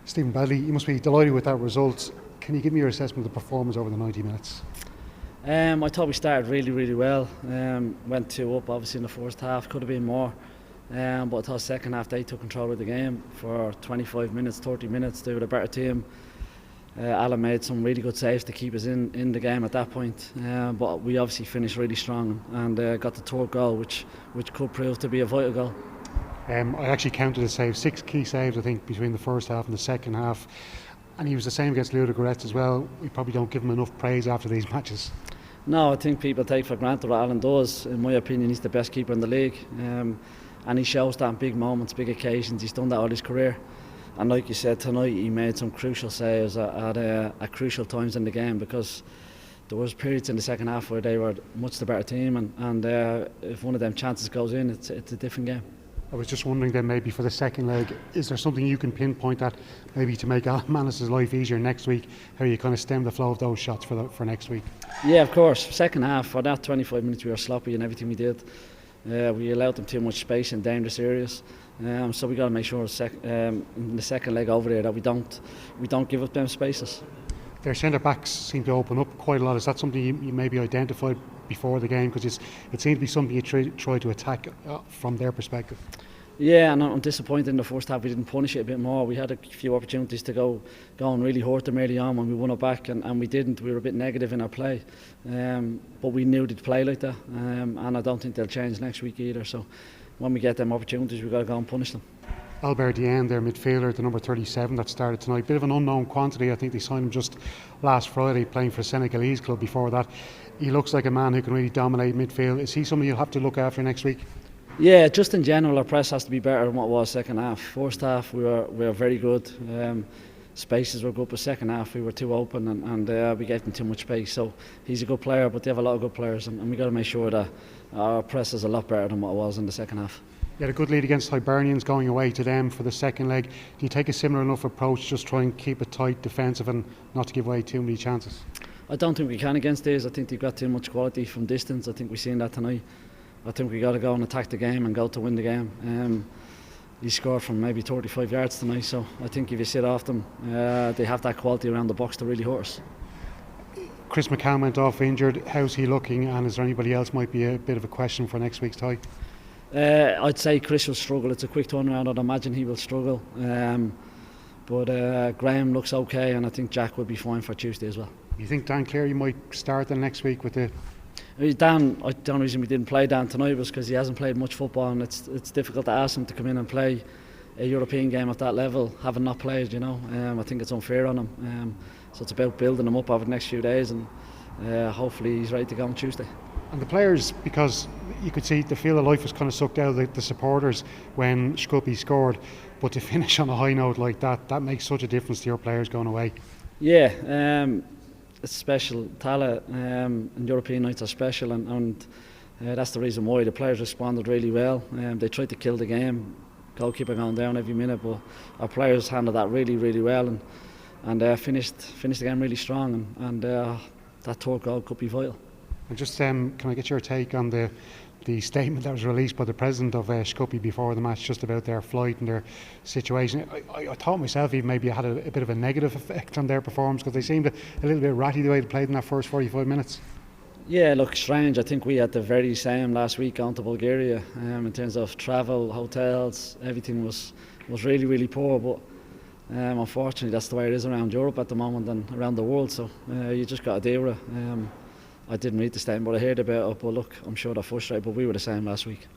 Stephen Doyle, you must be delighted with that result. Can you give me your assessment of the performance over the 90 minutes? I thought we started really well. Went 2 up obviously in the first half, could have been more. But I thought second half they took control of the game for 25 minutes, 30 minutes. They were a better team. Alan made some really good saves to keep us in the game at that point. But we obviously finished really strong and got the third goal, which could prove to be a vital goal. I actually counted the saves, 6 key saves I think between the first half and the second half. And he was the same against Ludogorets as well. We probably don't give him enough praise after these matches. No, I think people take for granted what Alan does. In my opinion, he's the best keeper in the league. And he shows that in big moments, big occasions. He's done that all his career. And like you said tonight, he made some crucial saves at crucial times in the game, because there was periods in the second half where they were much the better team, and if one of them chances goes in, it's a different game. I was just wondering then, maybe for the second leg, is there something you can pinpoint that maybe to make Mannus' life easier next week, how you kind of stem the flow of those shots for next week? Yeah, of course. Second half, for that 25 minutes we were sloppy in everything we did. We allowed them too much space in dangerous areas, so we got to make sure in the second leg over there that we don't give up them spaces. Their centre backs seem to open up quite a lot. Is that something you maybe identified before the game? Because it seemed to be something you try to attack from their perspective. Yeah, and I'm disappointed in the first half we didn't punish it a bit more. We had a few opportunities to go and really hurt them early on when we won it back, and we didn't. We were a bit negative in our play, but we knew they'd play like that, and I don't think they'll change next week either. So when we get them opportunities, we've got to go and punish them. Albert Dieng, their midfielder, the number 37 that started tonight, bit of an unknown quantity. I think they signed him just last Friday, playing for a Senegalese club before that. He looks like a man who can really dominate midfield. Is he something you'll have to look after next week? Yeah, just in general, our press has to be better than what it was second half. First half we were very good. Spaces were good, but second half we were too open, and we gave them too much space. So he's a good player, but they have a lot of good players, and we got to make sure that our press is a lot better than what it was in the second half. You had a good lead against Hibernians, going away to them for the second leg. Do you take a similar enough approach, just try and keep it tight, defensive, and not to give away too many chances? I don't think we can against these. I think they've got too much quality from distance. I think we've seen that tonight. I think we got to go and attack the game and go to win the game. He scored from maybe 35 yards tonight, so I think if you sit off them, they have that quality around the box to really hurt us. Chris McCann went off injured. How's he looking, and is there anybody else might be a bit of a question for next week's tie? I'd say Chris will struggle. It's a quick turnaround. I'd imagine he will struggle. But Graham looks okay, and I think Jack will be fine for Tuesday as well. You think Dan Cleary might start the next week with the... Dan, the only reason we didn't play Dan tonight was because he hasn't played much football, and it's difficult to ask him to come in and play a European game at that level, having not played, you know. I think it's unfair on him. So it's about building him up over the next few days, and hopefully he's ready to go on Tuesday. And the players, because you could see the feel of life was kind of sucked out of the supporters when Shkupi scored, but to finish on a high note like that makes such a difference to your players going away. Yeah, it's special. Tala and European nights are special, and that's the reason why the players responded really well. They tried to kill the game, goalkeeper going down every minute, but our players handled that really well, and finished the game really strong, and that third goal could be vital. And just can I get your take on the statement that was released by the president of Shkupi before the match, just about their flight and their situation? I thought myself even maybe it had a bit of a negative effect on their performance, because they seemed a little bit ratty the way they played in that first 45 minutes. Yeah, look, strange. I think we had the very same last week going to Bulgaria. In terms of travel, hotels, everything was really poor, but unfortunately that's the way it is around Europe at the moment and around the world, so you just got to deal with it. I didn't read the statement, but I heard about it. But look, I'm sure they're frustrated, but we were the same last week.